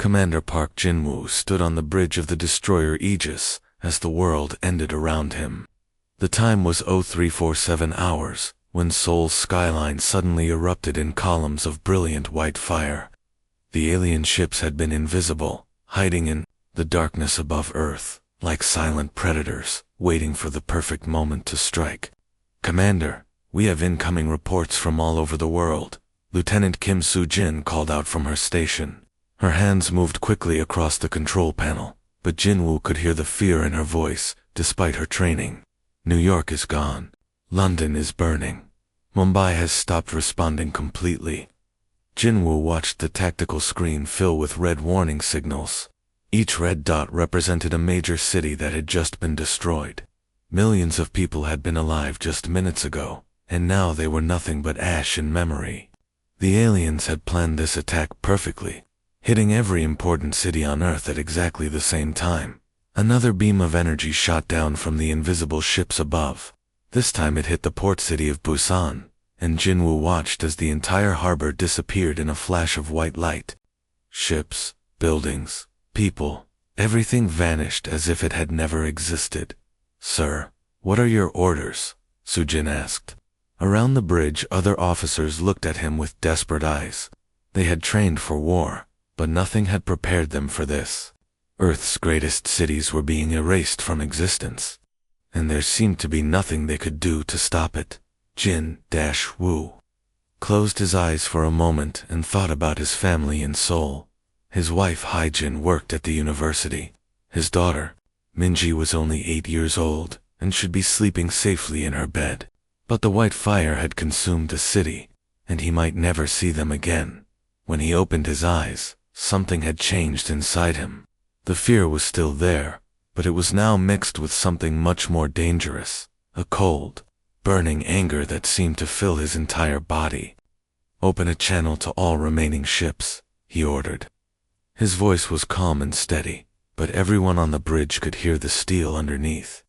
Commander Park Jin-woo stood on the bridge of the destroyer Aegis as the world ended around him. The time was 0347 hours, when Seoul's skyline suddenly erupted in columns of brilliant white fire. The alien ships had been invisible, hiding in the darkness above Earth, like silent predators, waiting for the perfect moment to strike. "Commander, we have incoming reports from all over the world," Lieutenant Kim Soo-jin called out from her station. Her hands moved quickly across the control panel, but Jin-woo could hear the fear in her voice, despite her training. "New York is gone. London is burning. Mumbai has stopped responding completely." Jin-woo watched the tactical screen fill with red warning signals. Each red dot represented a major city that had just been destroyed. Millions of people had been alive just minutes ago, and now they were nothing but ash in memory. The aliens had planned this attack perfectly, hitting every important city on Earth at exactly the same time. Another beam of energy shot down from the invisible ships above. This time it hit the port city of Busan, and Jin-woo watched as the entire harbor disappeared in a flash of white light. Ships, buildings, people, everything vanished as if it had never existed. "Sir, what are your orders?" Soo-jin asked. Around the bridge, other officers looked at him with desperate eyes. They had trained for war, but nothing had prepared them for this. Earth's greatest cities were being erased from existence, and there seemed to be nothing they could do to stop it. Jin-woo closed his eyes for a moment and thought about his family in Seoul. His wife Hae-jin worked at the university. His daughter, Minji, was only 8 years old and should be sleeping safely in her bed. But the white fire had consumed the city, and he might never see them again. When he opened his eyes, something had changed inside him. The fear was still there, but it was now mixed with something much more dangerous, a cold, burning anger that seemed to fill his entire body. "Open a channel to all remaining ships," he ordered. His voice was calm and steady, but everyone on the bridge could hear the steel underneath.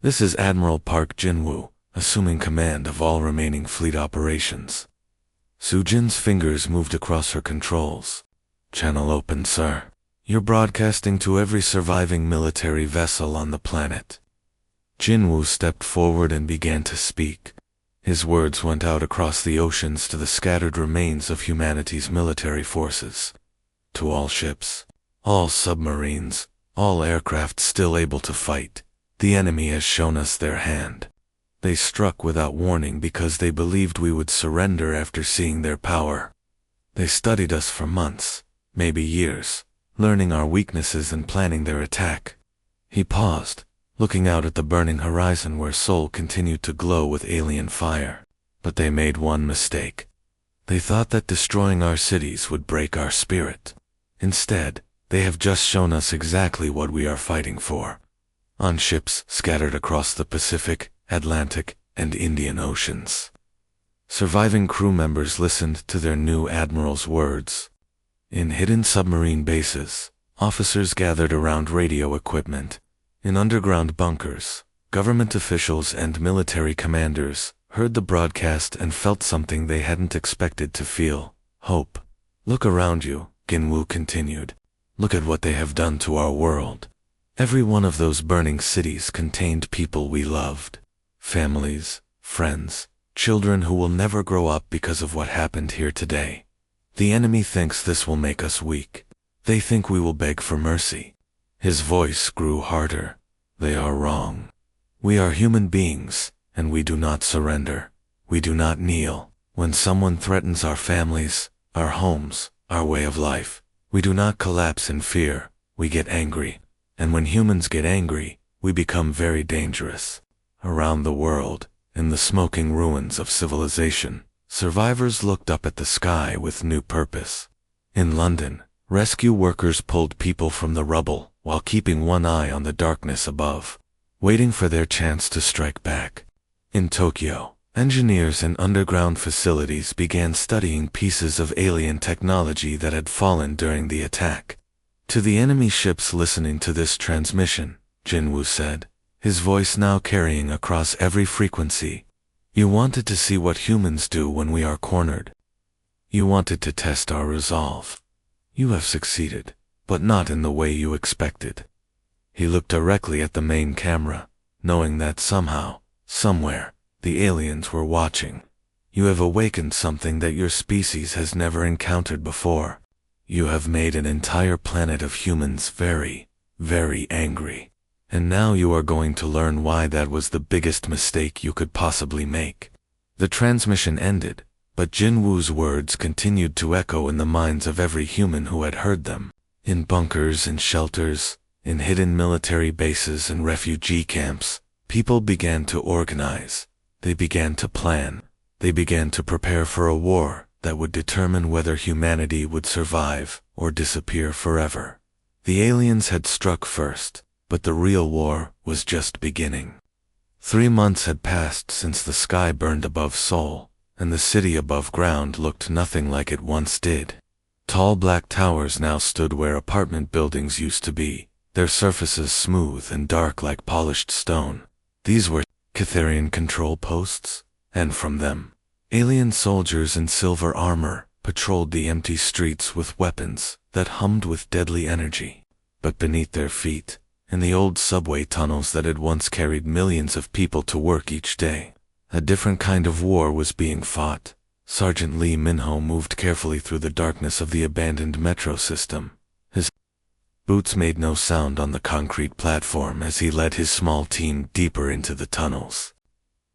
"This is Admiral Park Jin-woo, assuming command of all remaining fleet operations." Soo-jin's fingers moved across her controls. "Channel open, sir. You're broadcasting to every surviving military vessel on the planet." Jin-woo stepped forward and began to speak. His words went out across the oceans to the scattered remains of humanity's military forces. "To all ships, all submarines, all aircraft still able to fight, the enemy has shown us their hand. They struck without warning because they believed we would surrender after seeing their power. They studied us for months, maybe years, learning our weaknesses and planning their attack." He paused, looking out at the burning horizon where Seoul continued to glow with alien fire. "But they made one mistake. They thought that destroying our cities would break our spirit. Instead, they have just shown us exactly what we are fighting for." On ships scattered across the Pacific, Atlantic, and Indian Oceans, surviving crew members listened to their new admiral's words. In hidden submarine bases, officers gathered around radio equipment. In underground bunkers, government officials and military commanders heard the broadcast and felt something they hadn't expected to feel: hope. "Look around you," Jin-woo continued. "Look at what they have done to our world. Every one of those burning cities contained people we loved. Families, friends, children who will never grow up because of what happened here today. The enemy thinks this will make us weak. They think we will beg for mercy." His voice grew harder. "They are wrong. We are human beings, and we do not surrender. We do not kneel. When someone threatens our families, our homes, our way of life, we do not collapse in fear. We get angry. And when humans get angry, we become very dangerous." Around the world, in the smoking ruins of civilization, survivors looked up at the sky with new purpose. In London, rescue workers pulled people from the rubble while keeping one eye on the darkness above, waiting for their chance to strike back. In Tokyo, engineers in underground facilities began studying pieces of alien technology that had fallen during the attack. To the enemy ships listening to this transmission, Jin-woo said, his voice now carrying across every frequency, "You wanted to see what humans do when we are cornered. You wanted to test our resolve. You have succeeded. but not in the way you expected. He looked directly at the main camera, knowing that somehow, somewhere, the aliens were watching. You have awakened something that your species has never encountered before. You have made an entire planet of humans very, very angry. And now you are going to learn why that was the biggest mistake you could possibly make. The transmission ended, but Jin Woo's words continued to echo in the minds of every human who had heard them. In bunkers and shelters, in hidden military bases and refugee camps, people began to organize. They began to plan. They began to prepare for a war that would determine whether humanity would survive or disappear forever. The aliens had struck first, but the real war was just beginning. 3 months had passed since the sky burned above Seoul, and the city above ground looked nothing like it once did. Tall black towers now stood where apartment buildings used to be, their surfaces smooth and dark like polished stone. These were Catharian control posts, and from them, alien soldiers in silver armor patrolled the empty streets with weapons that hummed with deadly energy. But beneath their feet, in the old subway tunnels that had once carried millions of people to work each day, a different kind of war was being fought. Sergeant Lee Minho moved carefully through the darkness of the abandoned metro system. His boots made no sound on the concrete platform as he led his small team deeper into the tunnels.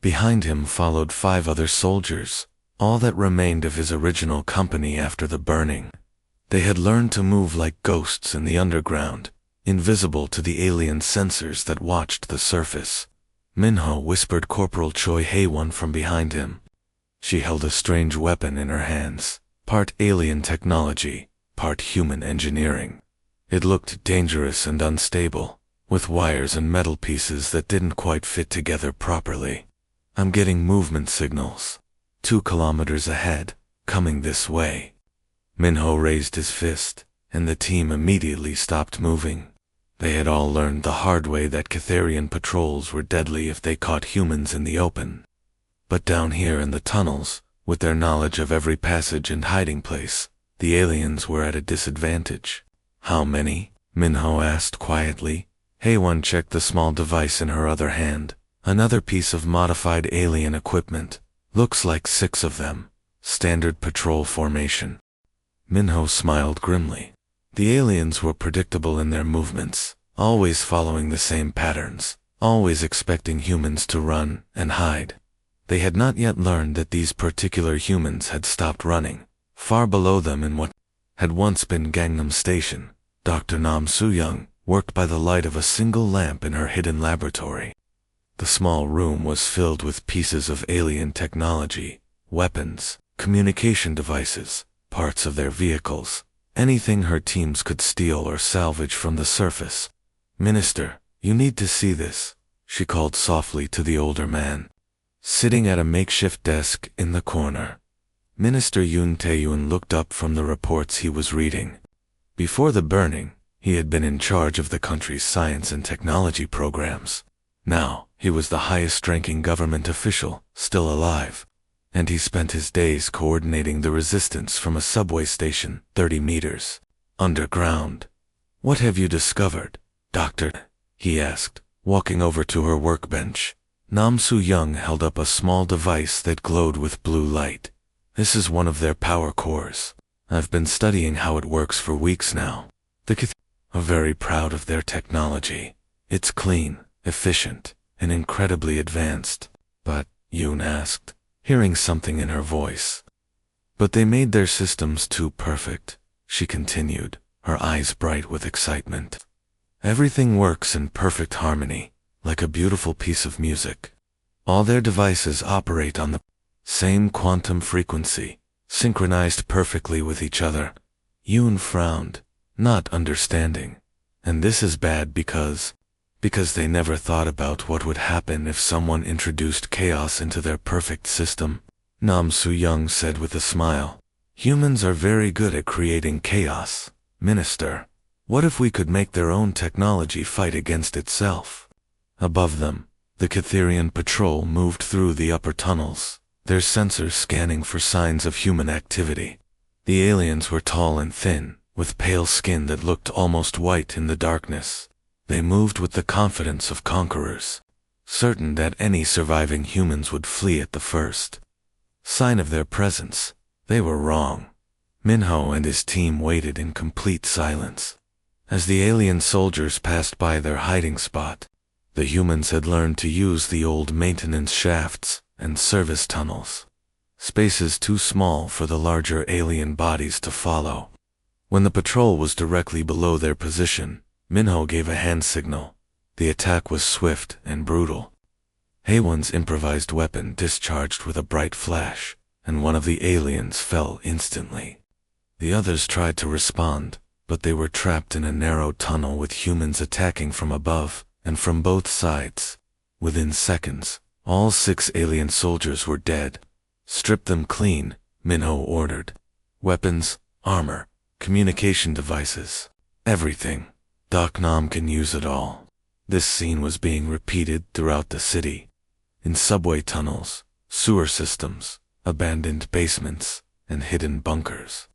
Behind him followed 5 other soldiers, all that remained of his original company after the burning. They had learned to move like ghosts in the underground, invisible to the alien sensors that watched the surface. Minho whispered Corporal Choi Hae-won from behind him. She held a strange weapon in her hands, part alien technology, part human engineering. It looked dangerous and unstable, with wires and metal pieces that didn't quite fit together properly. I'm getting movement signals. 2 kilometers ahead, coming this way. Minho raised his fist, and the team immediately stopped moving. They had all learned the hard way that Catharian patrols were deadly if they caught humans in the open. But down here in the tunnels, with their knowledge of every passage and hiding place, the aliens were at a disadvantage. How many? Minho asked quietly. Hae-won checked the small device in her other hand. Another piece of modified alien equipment. Looks like 6 of them. Standard patrol formation. Minho smiled grimly. The aliens were predictable in their movements, always following the same patterns, always expecting humans to run and hide. They had not yet learned that these particular humans had stopped running. Far below them in what had once been Gangnam Station, Dr. Nam Soo-young worked by the light of a single lamp in her hidden laboratory. The small room was filled with pieces of alien technology, weapons, communication devices, parts of their vehicles, anything her teams could steal or salvage from the surface. "Minister, you need to see this," she called softly to the older man, sitting at a makeshift desk in the corner. Minister Yoon Tae-yoon looked up from the reports he was reading. Before the burning, he had been in charge of the country's science and technology programs. Now, he was the highest-ranking government official, still alive, and he spent his days coordinating the resistance from a subway station 30 meters underground. "What have you discovered, Doctor?" he asked, walking over to her workbench. Nam Soo-young held up a small device that glowed with blue light. "This is one of their power cores. I've been studying how it works for weeks now. The Cath are very proud of their technology. It's clean, efficient, and incredibly advanced." "But," Yoon asked, hearing something in her voice. "But they made their systems too perfect," she continued, her eyes bright with excitement. "Everything works in perfect harmony, like a beautiful piece of music. All their devices operate on the same quantum frequency, synchronized perfectly with each other." Yoon frowned, not understanding. "And this is bad because they never thought about what would happen if someone introduced chaos into their perfect system," Nam Soo-young said with a smile. "Humans are very good at creating chaos, Minister. What if we could make their own technology fight against itself?" Above them, the Catharian patrol moved through the upper tunnels, their sensors scanning for signs of human activity. The aliens were tall and thin, with pale skin that looked almost white in the darkness. They moved with the confidence of conquerors, certain that any surviving humans would flee at the first sign of their presence. They were wrong. Minho and his team waited in complete silence. As the alien soldiers passed by their hiding spot, the humans had learned to use the old maintenance shafts and service tunnels, spaces too small for the larger alien bodies to follow. When the patrol was directly below their position, Minho gave a hand signal. The attack was swift and brutal. Haywan's improvised weapon discharged with a bright flash, and one of the aliens fell instantly. The others tried to respond, but they were trapped in a narrow tunnel with humans attacking from above and from both sides. Within seconds, all 6 alien soldiers were dead. Strip them clean, Minho ordered. Weapons, armor, communication devices, everything. Doc Nam can use it all. This scene was being repeated throughout the city. In subway tunnels, sewer systems, abandoned basements, and hidden bunkers.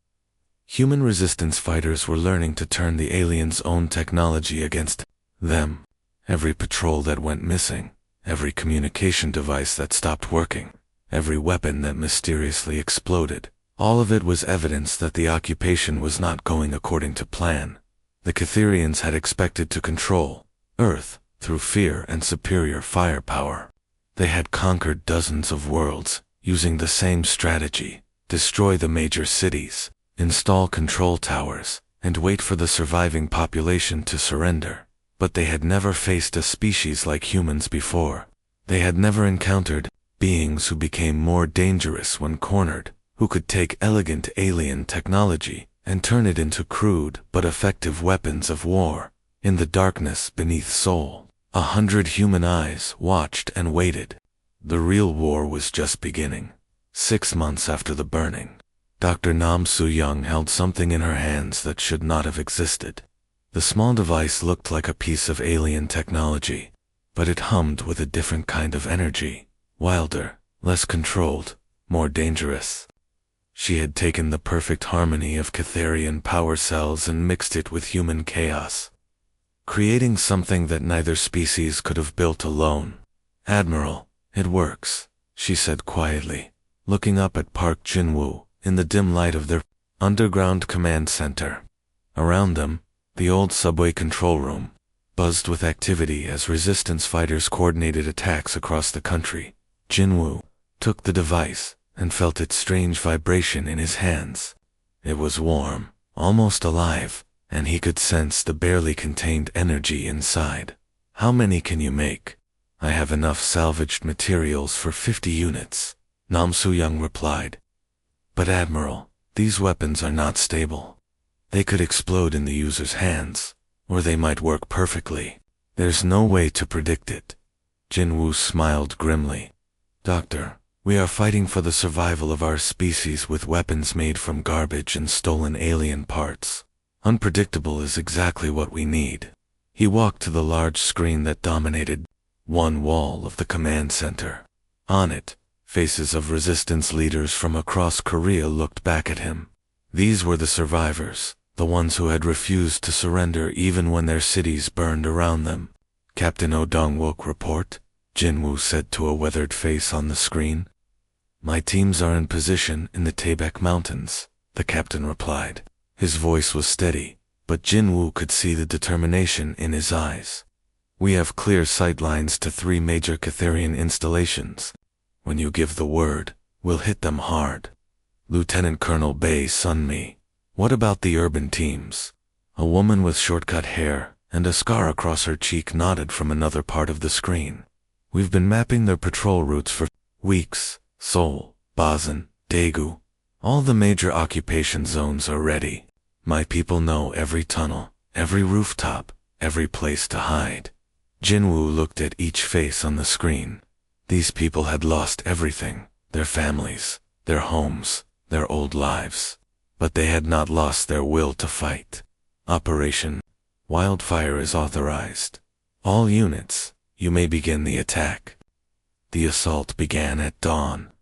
Human resistance fighters were learning to turn the aliens' own technology against them. Every patrol that went missing, every communication device that stopped working, every weapon that mysteriously exploded, all of it was evidence that the occupation was not going according to plan. The Catherians had expected to control Earth through fear and superior firepower. They had conquered dozens of worlds using the same strategy: destroy the major cities, install control towers, and wait for the surviving population to surrender. But they had never faced a species like humans before. They had never encountered beings who became more dangerous when cornered, who could take elegant alien technology and turn it into crude but effective weapons of war. In the darkness beneath Seoul, 100 human eyes watched and waited. The real war was just beginning. 6 months after the burning, Dr. Nam Soo-young held something in her hands that should not have existed. The small device looked like a piece of alien technology, but it hummed with a different kind of energy, wilder, less controlled, more dangerous. She had taken the perfect harmony of Catherian power cells and mixed it with human chaos, creating something that neither species could have built alone. "Admiral, it works," she said quietly, looking up at Park Jin-woo in the dim light of their underground command center. Around them, the old subway control room buzzed with activity as resistance fighters coordinated attacks across the country. Jin-woo took the device and felt its strange vibration in his hands. It was warm, almost alive, and he could sense the barely contained energy inside. "How many can you make?" "I have enough salvaged materials for 50 units, Nam Soo-young replied. "But Admiral, these weapons are not stable. They could explode in the user's hands, or they might work perfectly. There's no way to predict it." Jin-woo smiled grimly. "Doctor, we are fighting for the survival of our species with weapons made from garbage and stolen alien parts. Unpredictable is exactly what we need." He walked to the large screen that dominated one wall of the command center. On it, faces of resistance leaders from across Korea looked back at him. These were the survivors, the ones who had refused to surrender even when their cities burned around them. "Captain Oh Dong-wook report," Jin-woo said to a weathered face on the screen. "My teams are in position in the Taebaek Mountains," the captain replied. His voice was steady, but Jin-woo could see the determination in his eyes. "We have clear sight lines to 3 major Catherian installations. When you give the word, we'll hit them hard." Lieutenant Colonel Bae Sun-mi, "What about the urban teams?" A woman with short-cut hair and a scar across her cheek nodded from another part of the screen. "We've been mapping their patrol routes for weeks. Seoul, Basan, Daegu. All the major occupation zones are ready. My people know every tunnel, every rooftop, every place to hide." Jin-woo looked at each face on the screen. These people had lost everything: their families, their homes, their old lives. But they had not lost their will to fight. "Operation Wildfire is authorized. All units, you may begin the attack." The assault began at dawn.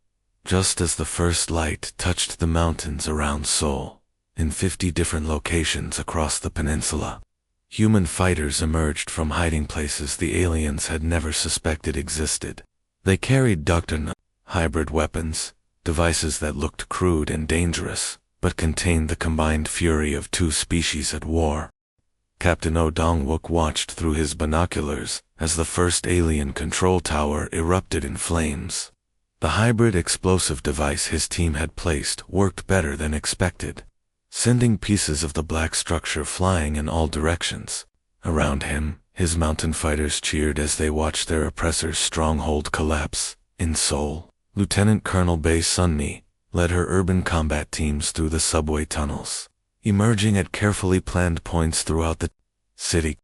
Just as the first light touched the mountains around Seoul, in 50 different locations across the peninsula. Human fighters emerged from hiding places the aliens had never suspected existed. They carried Dr. N hybrid weapons, devices that looked crude and dangerous, but contained the combined fury of two species at war. Captain O'Dongwook watched through his binoculars as the first alien control tower erupted in flames. The hybrid explosive device his team had placed worked better than expected, sending pieces of the black structure flying in all directions. Around him, his mountain fighters cheered as they watched their oppressor's stronghold collapse. In Seoul, Lieutenant Colonel Bae Sunmi led her urban combat teams through the subway tunnels, emerging at carefully planned points throughout the city.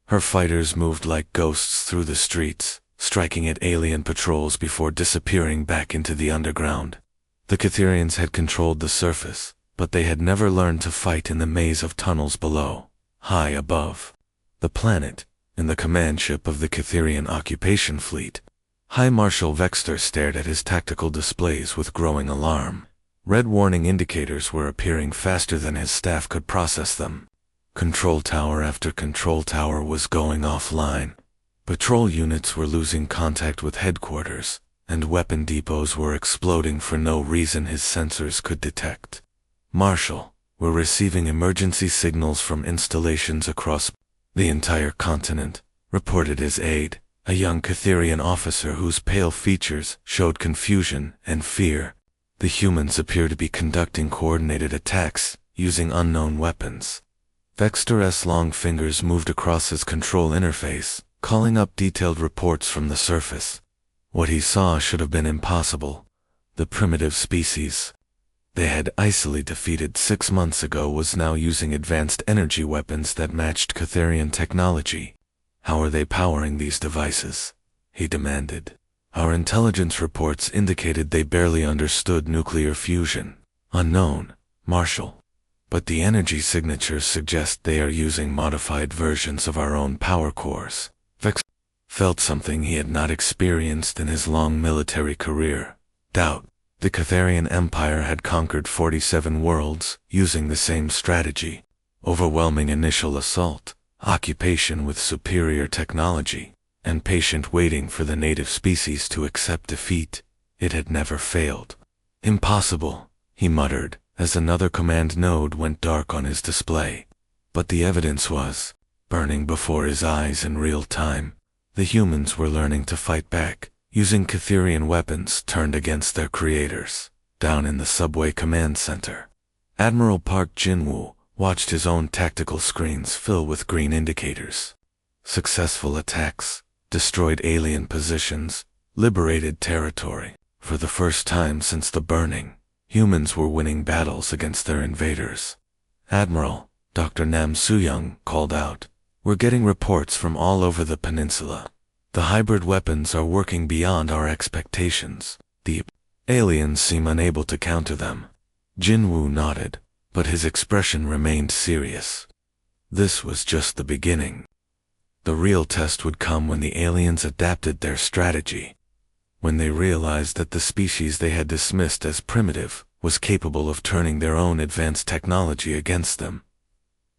Her fighters moved like ghosts through the streets, striking at alien patrols before disappearing back into the underground. The Catherians had controlled the surface, but they had never learned to fight in the maze of tunnels below. High above the planet, in the command ship of the Catherian occupation fleet, High Marshal Vexter stared at his tactical displays with growing alarm. Red warning indicators were appearing faster than his staff could process them. Control tower after control tower was going offline. Patrol units were losing contact with headquarters, and weapon depots were exploding for no reason his sensors could detect. Marshal, we're receiving emergency signals from installations across the entire continent, reported his aide, a young Catherian officer whose pale features showed confusion and fear. The humans appear to be conducting coordinated attacks, using unknown weapons. Vexter's long fingers moved across his control interface, calling up detailed reports from the surface. What he saw should have been impossible. The primitive species they had easily defeated 6 months ago was now using advanced energy weapons that matched Catherian technology. How are they powering these devices? He demanded. Our intelligence reports indicated they barely understood nuclear fusion. Unknown, Marshal. But the energy signatures suggest they are using modified versions of our own power cores. Vex felt something he had not experienced in his long military career. Doubt. The Catherian Empire had conquered 47 worlds, using the same strategy. Overwhelming initial assault, occupation with superior technology, and patient waiting for the native species to accept defeat. It had never failed. Impossible, he muttered, as another command node went dark on his display. But the evidence was burning before his eyes in real time. The humans were learning to fight back, using Catherian weapons turned against their creators. Down in the subway command center, Admiral Park Jin-woo watched his own tactical screens fill with green indicators. Successful attacks, destroyed alien positions, liberated territory. For the first time since the burning, humans were winning battles against their invaders. Admiral, Dr. Nam Soo-young called out, "We're getting reports from all over the peninsula. The hybrid weapons are working beyond our expectations. The aliens seem unable to counter them." Jin-woo nodded, but his expression remained serious. This was just the beginning. The real test would come when the aliens adapted their strategy. When they realized that the species they had dismissed as primitive was capable of turning their own advanced technology against them.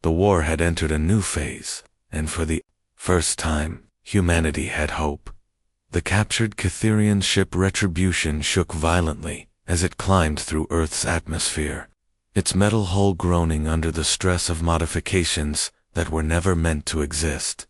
The war had entered a new phase, and for the first time, humanity had hope. The captured Catherian ship Retribution shook violently as it climbed through Earth's atmosphere, its metal hull groaning under the stress of modifications that were never meant to exist.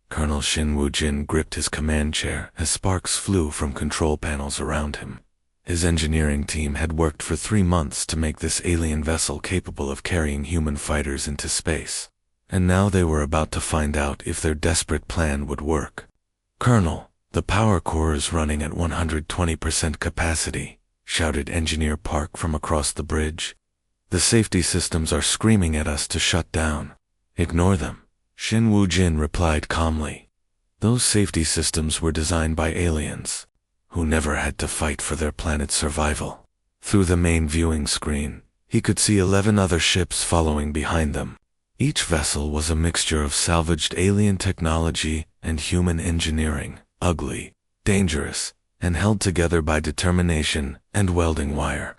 Colonel Shin Woo-jin gripped his command chair as sparks flew from control panels around him. His engineering team had worked for 3 months to make this alien vessel capable of carrying human fighters into space. And now they were about to find out if their desperate plan would work. "Colonel, the power core is running at 120% capacity," shouted Engineer Park from across the bridge. "The safety systems are screaming at us to shut down." "Ignore them," Shin Woo-jin replied calmly. Those safety systems were designed by aliens, who never had to fight for their planet's survival. Through the main viewing screen, he could see 11 other ships following behind them. Each vessel was a mixture of salvaged alien technology and human engineering, ugly, dangerous, and held together by determination and welding wire.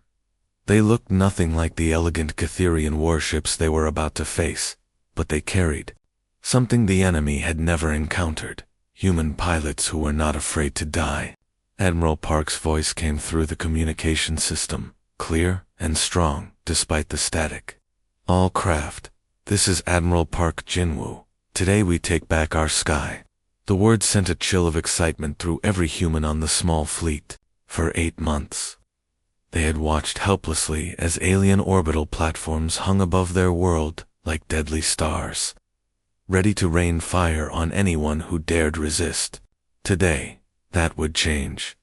They looked nothing like the elegant Catherian warships they were about to face, but they carried something the enemy had never encountered: human pilots who were not afraid to die. Admiral Park's voice came through the communication system, clear and strong, despite the static. "All craft, this is Admiral Park Jinwoo. Today we take back our sky." The word sent a chill of excitement through every human on the small fleet. For 8 months, they had watched helplessly as alien orbital platforms hung above their world like deadly stars, ready to rain fire on anyone who dared resist. Today, that would change.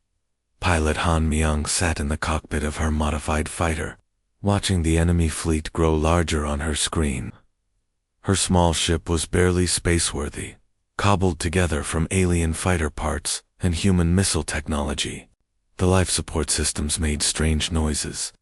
Pilot Han Myung sat in the cockpit of her modified fighter, watching the enemy fleet grow larger on her screen. Her small ship was barely spaceworthy, cobbled together from alien fighter parts and human missile technology. The life support systems made strange noises.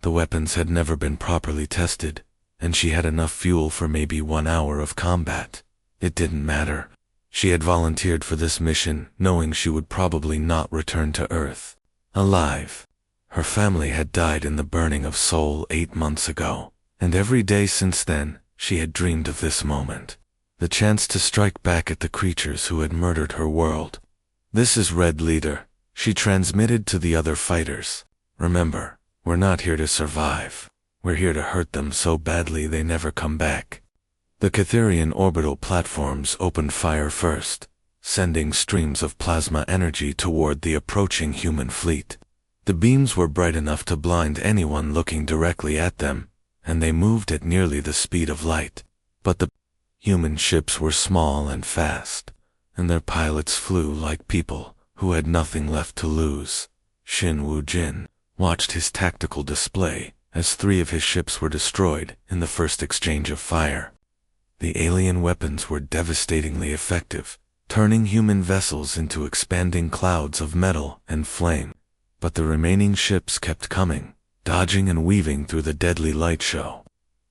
The weapons had never been properly tested, and she had enough fuel for maybe 1 hour of combat. It didn't matter. She had volunteered for this mission, knowing she would probably not return to Earth alive. Her family had died in the burning of Seoul 8 months ago, and every day since then, she had dreamed of this moment. The chance to strike back at the creatures who had murdered her world. "This is Red Leader," she transmitted to the other fighters. "Remember, we're not here to survive. We're here to hurt them so badly they never come back." The Catherian orbital platforms opened fire first, sending streams of plasma energy toward the approaching human fleet. The beams were bright enough to blind anyone looking directly at them, and they moved at nearly the speed of light. But the human ships were small and fast, and their pilots flew like people who had nothing left to lose. Shin Woo-jin watched his tactical display as 3 of his ships were destroyed in the first exchange of fire. The alien weapons were devastatingly effective, turning human vessels into expanding clouds of metal and flame. But the remaining ships kept coming, dodging and weaving through the deadly light show.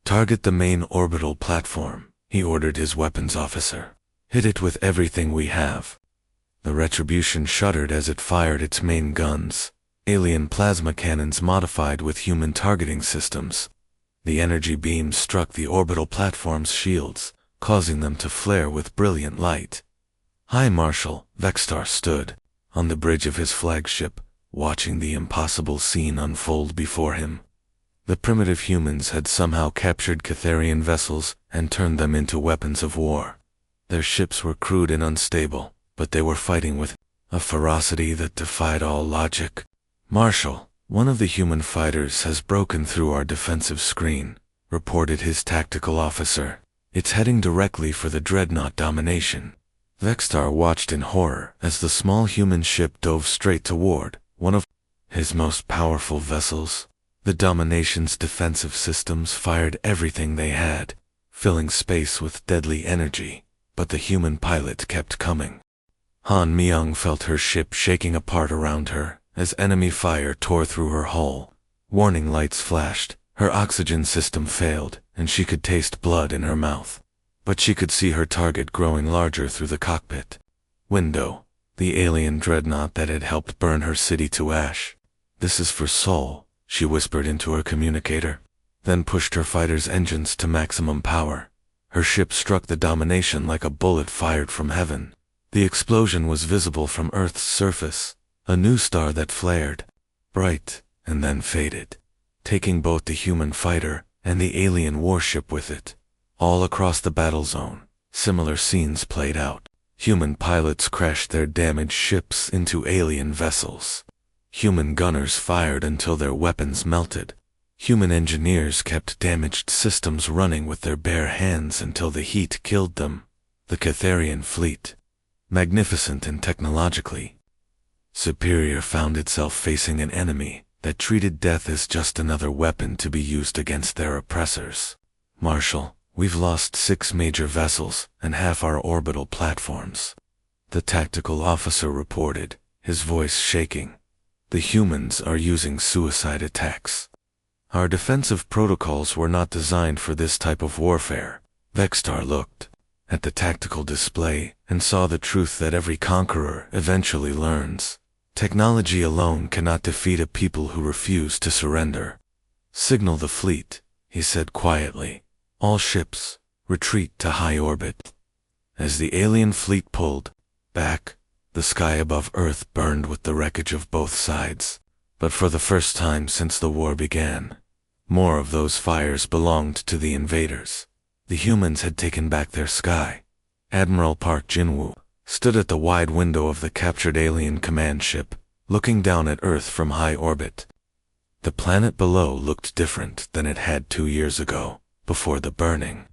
"Target the main orbital platform," he ordered his weapons officer. "Hit it with everything we have." The Retribution shuddered as it fired its main guns, alien plasma cannons modified with human targeting systems. The energy beams struck the orbital platform's shields, causing them to flare with brilliant light. High Marshal Vextar stood on the bridge of his flagship, watching the impossible scene unfold before him. The primitive humans had somehow captured Catherian vessels and turned them into weapons of war. Their ships were crude and unstable, but they were fighting with a ferocity that defied all logic. "Marshal, one of the human fighters has broken through our defensive screen," reported his tactical officer. "It's heading directly for the dreadnought Domination." Vextar watched in horror as the small human ship dove straight toward one of his most powerful vessels. The Domination's defensive systems fired everything they had, filling space with deadly energy, but the human pilot kept coming. Han Myung felt her ship shaking apart around her as enemy fire tore through her hull. Warning lights flashed, her oxygen system failed, and she could taste blood in her mouth. But she could see her target growing larger through the cockpit window, the alien dreadnought that had helped burn her city to ash. "This is for Seoul," she whispered into her communicator, then pushed her fighter's engines to maximum power. Her ship struck the Domination like a bullet fired from heaven. The explosion was visible from Earth's surface, a new star that flared bright and then faded, taking both the human fighter and the alien warship with it. All across the battle zone, similar scenes played out. Human pilots crashed their damaged ships into alien vessels. Human gunners fired until their weapons melted. Human engineers kept damaged systems running with their bare hands until the heat killed them. The Catherian fleet, magnificent and technologically superior, found itself facing an enemy that treated death as just another weapon to be used against their oppressors. "Marshal, we've lost 6 major vessels and half our orbital platforms," the tactical officer reported, his voice shaking. "The humans are using suicide attacks. Our defensive protocols were not designed for this type of warfare." Vextar looked at the tactical display and saw the truth that every conqueror eventually learns. Technology alone cannot defeat a people who refuse to surrender. Signal the fleet, he said quietly. All ships, retreat to high orbit. As the alien fleet pulled back, the sky above Earth burned with the wreckage of both sides. But for the first time since the war began, more of those fires belonged to the invaders. The humans had taken back their sky. Admiral Park Jin-woo stood at the wide window of the captured alien command ship, looking down at Earth from high orbit. The planet below looked different than it had 2 years ago, before the burning.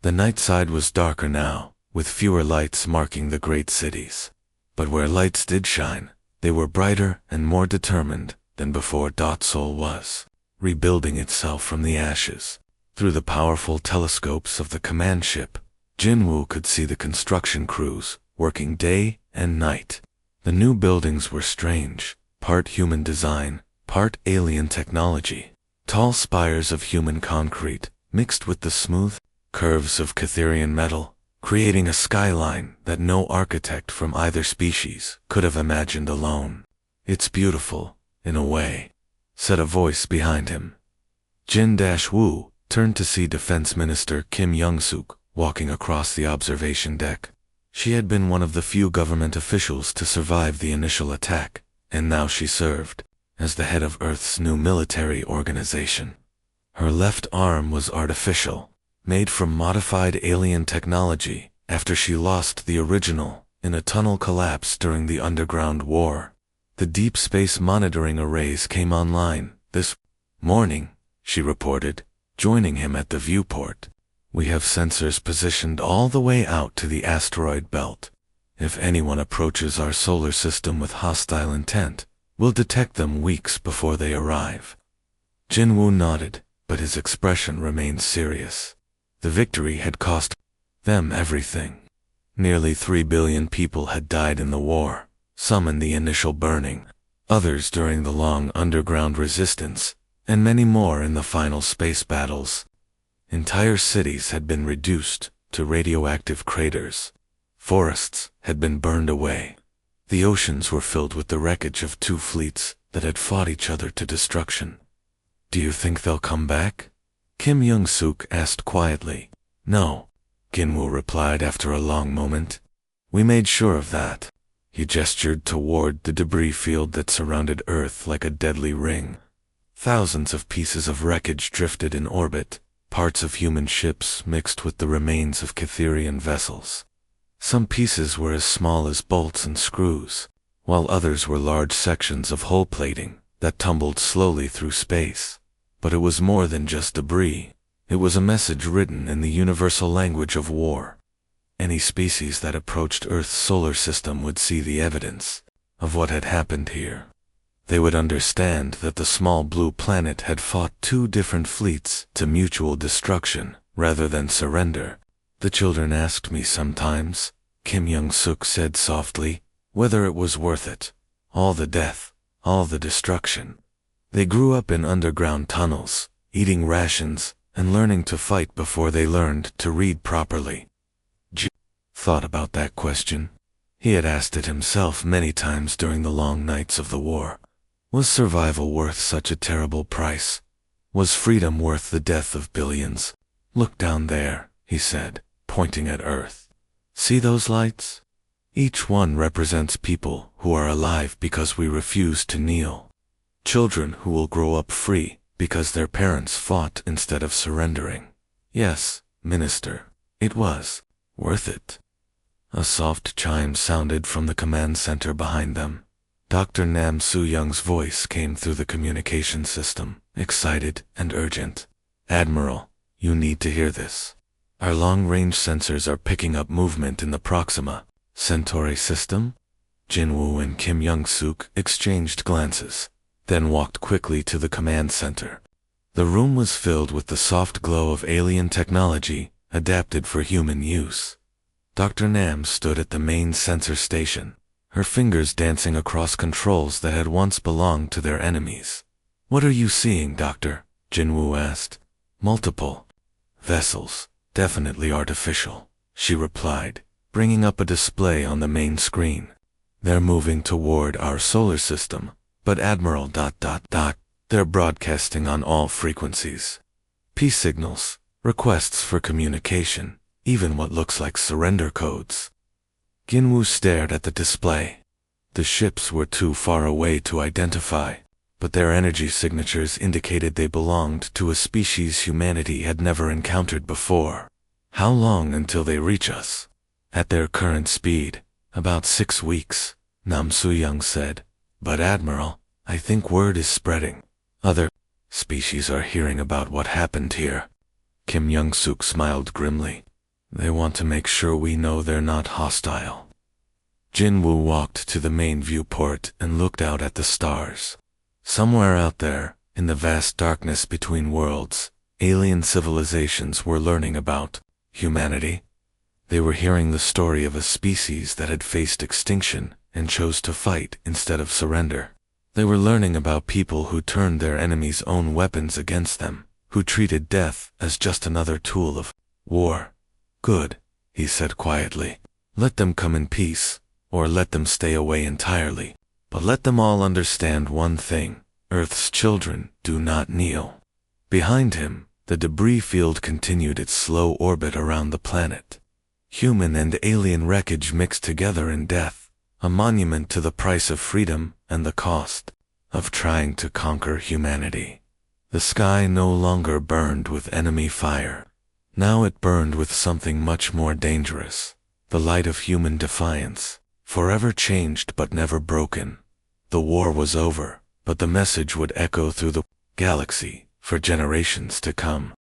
The night side was darker now, with fewer lights marking the great cities. But where lights did shine, they were brighter and more determined than before. Seoul was rebuilding itself from the ashes. Through the powerful telescopes of the command ship, Jin-woo could see the construction crews working day and night. The new buildings were strange, part human design, part alien technology. Tall spires of human concrete, mixed with the smooth curves of Catherian metal, creating a skyline that no architect from either species could have imagined alone. "It's beautiful, in a way," said a voice behind him. Jin-woo turned to see Defense Minister Kim Young-suk walking across the observation deck. She had been one of the few government officials to survive the initial attack, and now she served as the head of Earth's new military organization. Her left arm was artificial, made from modified alien technology after she lost the original in a tunnel collapse during the Underground War. The deep space monitoring arrays came online this morning, she reported, joining him at the viewport. "We have sensors positioned all the way out to the asteroid belt. If anyone approaches our solar system with hostile intent, we'll detect them weeks before they arrive." Jin-woo nodded, but his expression remained serious. The victory had cost them everything. Nearly 3 billion people had died in the war, some in the initial burning, others during the long underground resistance, and many more in the final space battles. Entire cities had been reduced to radioactive craters. Forests had been burned away. The oceans were filled with the wreckage of 2 fleets that had fought each other to destruction. "Do you think they'll come back?" Kim Young-suk asked quietly. "No," Jin-woo replied after a long moment. "We made sure of that." He gestured toward the debris field that surrounded Earth like a deadly ring. Thousands of pieces of wreckage drifted in orbit, parts of human ships mixed with the remains of Catherian vessels. Some pieces were as small as bolts and screws, while others were large sections of hull plating that tumbled slowly through space. But it was more than just debris. It was a message written in the universal language of war. Any species that approached Earth's solar system would see the evidence of what had happened here. They would understand that the small blue planet had fought 2 different fleets to mutual destruction rather than surrender. "The children asked me sometimes," Kim Young-suk said softly, "whether it was worth it. All the death, all the destruction. They grew up in underground tunnels, eating rations, and learning to fight before they learned to read properly." Jin thought about that question. He had asked it himself many times during the long nights of the war. Was survival worth such a terrible price? Was freedom worth the death of billions? "Look down there," he said, pointing at Earth. "See those lights? Each one represents people who are alive because we refuse to kneel. Children who will grow up free because their parents fought instead of surrendering. Yes, Minister, it was worth it." A soft chime sounded from the command center behind them. Dr. Nam Soo-young's voice came through the communication system, excited and urgent. "Admiral, you need to hear this. Our long-range sensors are picking up movement in the Proxima Centauri system." Jin-woo and Kim Young-suk exchanged glances, then walked quickly to the command center. The room was filled with the soft glow of alien technology adapted for human use. Dr. Nam stood at the main sensor station, her fingers dancing across controls that had once belonged to their enemies. "What are you seeing, Doctor?" Jin-woo asked. "Multiple vessels, definitely artificial," she replied, bringing up a display on the main screen. "They're moving toward our solar system, but Admiral ... They're broadcasting on all frequencies. Peace signals, requests for communication, even what looks like surrender codes. Ginwu stared at the display. The ships were too far away to identify, but their energy signatures indicated they belonged to a species humanity had never encountered before. How long until they reach us? At their current speed, about 6 weeks, Nam Suyang said. But Admiral, I think word is spreading. Other species are hearing about what happened here. Kim Young-suk smiled grimly. They want to make sure we know they're not hostile. Jinwoo walked to the main viewport and looked out at the stars. Somewhere out there, in the vast darkness between worlds, alien civilizations were learning about humanity. They were hearing the story of a species that had faced extinction and chose to fight instead of surrender. They were learning about people who turned their enemies' own weapons against them, who treated death as just another tool of war. Good, he said quietly. Let them come in peace, or let them stay away entirely. But let them all understand one thing: Earth's children do not kneel. Behind him, the debris field continued its slow orbit around the planet. Human and alien wreckage mixed together in death, a monument to the price of freedom and the cost of trying to conquer humanity. The sky no longer burned with enemy fire. Now it burned with something much more dangerous, the light of human defiance, forever changed but never broken. The war was over, but the message would echo through the galaxy for generations to come.